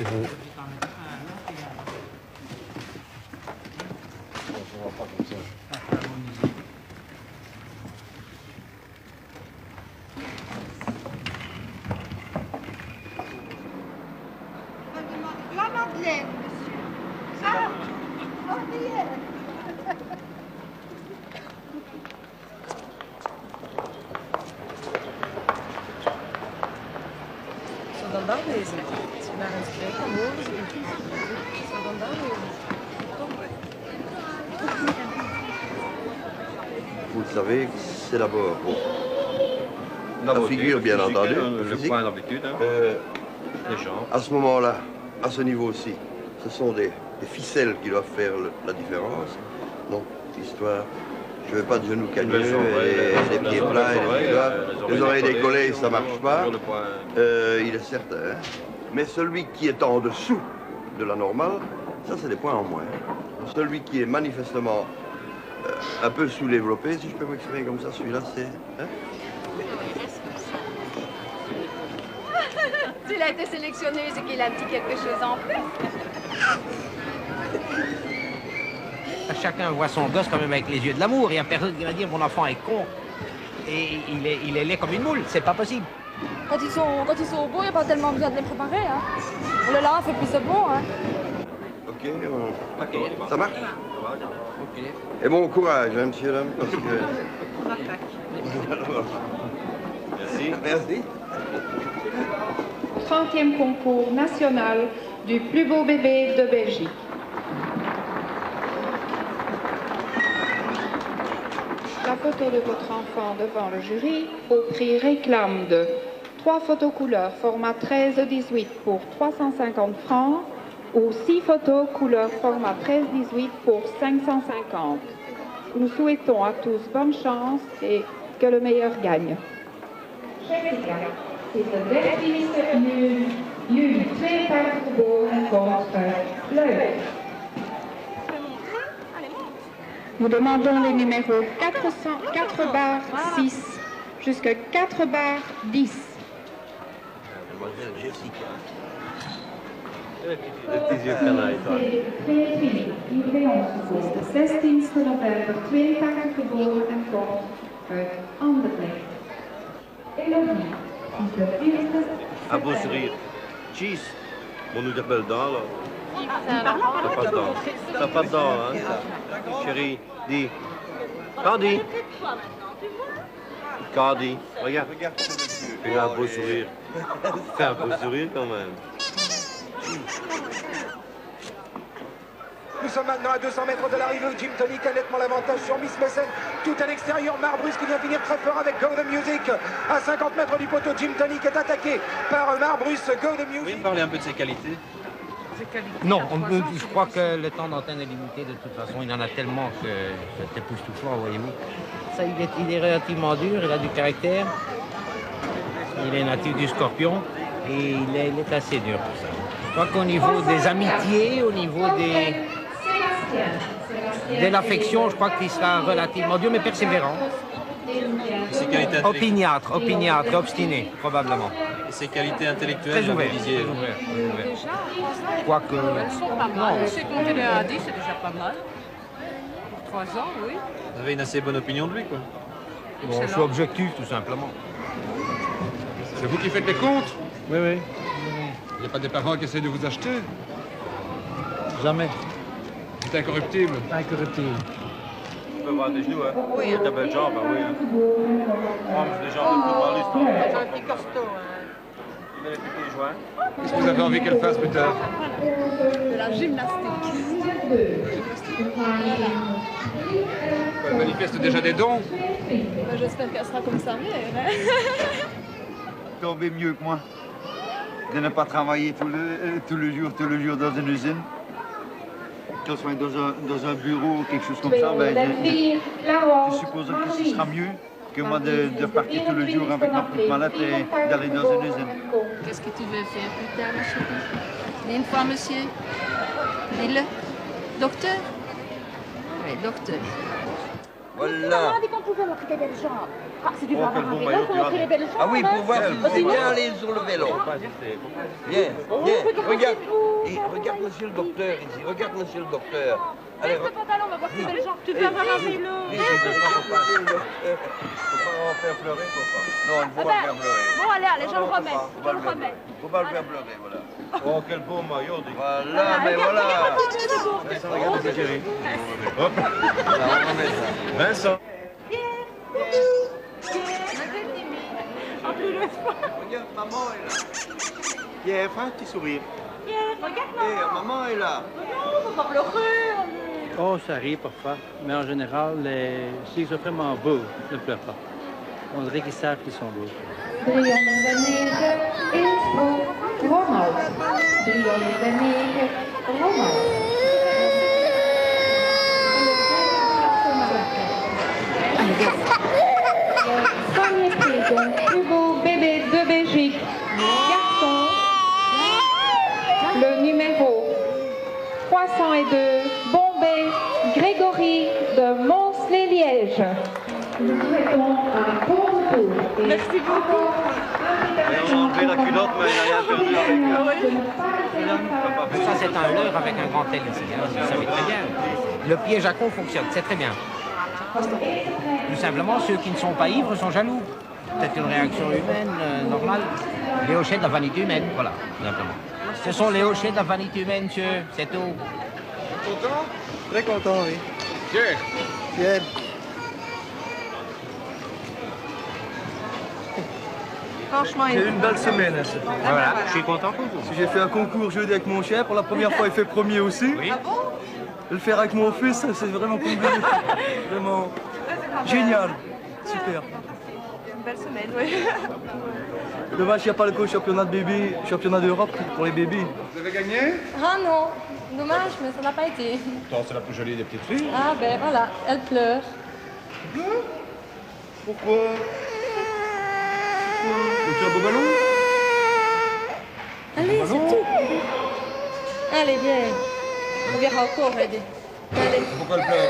Et vous... La Madeleine, monsieur. Ah, Henriette. Zo dan dat lezen. Als je naar een spreek kan horen ze het. Zo dan dat lezen. Vous le savez, c'est d'abord la figure, bien entendu, le point d'amplitude, les jambes. À ce moment-là, à ce niveau-ci, ce sont des ficelles qui doivent faire la différence. Non, l'histoire, je ne veux pas de genoux cagneux, et des pieds plats, et les oreilles décollées, ça ne marche pas. Il est certain. Mais celui qui est en dessous de la normale, ça c'est des points en moins. Celui qui est manifestement un peu sous-développé, si je peux m'exprimer comme ça, celui-là c'est... Hein? S'il a été sélectionné, c'est qu'il a un petit quelque chose en plus. Chacun voit son gosse quand même avec les yeux de l'amour. Il n'y a personne qui va dire mon enfant est con et il est laid comme une moule. C'est pas possible. Quand ils sont beaux, il n'y a pas tellement besoin de les préparer. Hein. Le lard fait plus de bon. Hein. Ok, ça marche. Ok. Et bon courage, hein, monsieur l'homme, parce que... Merci. Merci. 30e concours national du plus beau bébé de Belgique. La photo de votre enfant devant le jury au prix réclame de 3 photos couleurs format 13-18 pour 350 francs ou 6 photos couleurs format 13-18 pour 550. Nous souhaitons à tous bonne chance et que le meilleur gagne. Is de 13e juli 52 geboren contre Leuk. Nous demandons les numéros 4/6 jusqu'à 4/10. Mademoiselle Jessica. Is de 16e november 82 geboren en komt uit Anderlecht. Elodie. Un beau sourire. Cheese. On nous appelle dents, là. T'as pas de dents. T'as pas de dents, hein. Chérie, dis. Candy. Candy, regarde. Fais un beau sourire. Fais un beau sourire quand même. Nous sommes maintenant à 200 mètres de l'arrivée où Jim Tonic a nettement l'avantage sur Miss Messen. Tout à l'extérieur, Marbrus qui vient finir très fort avec Go the Music. À 50 mètres du poteau, Jim Tonic est attaqué par Marbrus. Go the Music. Vous pouvez me parler un peu de ses qualités? Non, je crois que le temps d'antenne est limité de toute façon. Il en a tellement que c'est époustouflant, voyez-vous. Ça, il est relativement dur, il a du caractère. Il est natif du Scorpion et il est assez dur pour ça. Je crois qu'au niveau des amitiés, au niveau de l'affection, je crois qu'il sera relativement dur, mais persévérant. Opiniâtre, obstiné, probablement. Et ses qualités intellectuelles, très ouvert, vous disiez. Très ouvert. Quoique... Elles sont pas mal. Je sais qu'on est à 10, c'est déjà pas mal. Pour 3 ans, oui. Vous avez une assez bonne opinion de lui, quoi. Bon, je suis objectif, tout simplement. C'est vous qui faites les comptes? Oui, oui. Il n'y a pas des parents qui essaient de vous acheter? Jamais. C'est incorruptible? Incorruptible. Tu peux voir des genoux, hein? Oui. De belles jambes, hein, oui. Hein. Les jambes de plus parler, C'est un petit costaud. Hein. Il met les petits joints. Qu'est-ce que vous avez envie qu'elle fasse plus tard? De la gymnastique. Elle manifeste déjà des dons? J'espère qu'elle sera comme sa mère. Hein. Tomber mieux que moi. De ne pas travailler tout le jour dans une usine. Qu'elle soit dans un bureau ou quelque chose comme ça, ben, je suppose que ce sera mieux que moi de partir tout le jour avec ma petite mallette et d'aller dans une usine. Qu'est-ce que tu veux faire plus tard, ma chérie? Dis une fois, monsieur. Dis-le. Docteur? Oui, docteur. Voilà. pouvez montrer des belles jambes. Ah, c'est du Oh, voir quel un beau vélo, maillot faut tu as. montrer les belles jambes. Ah oui, pour hein. voir si vous Sinon- pouvez bien aller sur le vélo. Faut pas hésiter, faut pas hésiter. Viens, Oh, viens, mais comment regarde. faites-vous? Et regarde monsieur le docteur ici, regarde monsieur le docteur. Allez, Baisse le pantalon, on va voir tes belles jambes. Tu Eh, veux avoir un eh, vélo? eh, Faut pas en faire pleurer, faut pas. Non, il ne faut Ah pas ben, faire pleurer. Bon, allez, je le Non, remets. faut Je pas le remets. faut pas le faire pleurer, voilà. Oh, quel beau maillot, dis. Voilà, mais voilà. Regarde ça, chérie. Hop. Voilà, on remet ça. Vincent. Regarde, maman est là. Pierre, fais un petit sourire. Eh, maman est là. Oh, ça arrive parfois, mais en général, s'ils sont vraiment beaux, ne pleurent pas. On dirait qu'ils savent qu'ils sont beaux. Drieënderneger, Innsbruck, Rommel. Drieënderneger, Rommel. Premier prix, donc, plus beau bébé de Belgique. Garçon, le numéro 302, Bombay, Grégory de Mons-les-Lièges. Nous souhaitons un bon retour. Merci beaucoup. On a enlevé la culotte, mais il n'a rien perdu avec. Ça, c'est un leurre avec un grand L ici, hein, vous savez très bien. Le piège à con fonctionne, c'est très bien. Tout simplement, ceux qui ne sont pas ivres sont jaloux. C'est une réaction humaine normale. Les hochets de la vanité humaine, voilà, tout simplement. Ce sont les hochets de la vanité humaine, monsieur, c'est tout. Content? Très content, oui. Pierre. Pierre. Franchement, J'ai eu une belle semaine. Hein, cette fois. Voilà, je suis content pour vous. J'ai fait un concours jeudi avec mon chien. Pour la première fois, il fait premier aussi. Oui. Le faire avec mon fils, c'est vraiment comblé. Vraiment génial. Super. une belle semaine, oui. Dommage qu'il n'y a pas le championnat de bébés, championnat d'Europe pour les bébés. Vous avez gagné? Ah non, dommage, mais ça n'a pas été. Attends, c'est la plus jolie des petites filles. Ah ben voilà, elle pleure. Pourquoi? Tu as un beau ballon? Allez, c'est tout. Allez, viens. On verra encore, Eddie. Allez. Pourquoi elle pleure?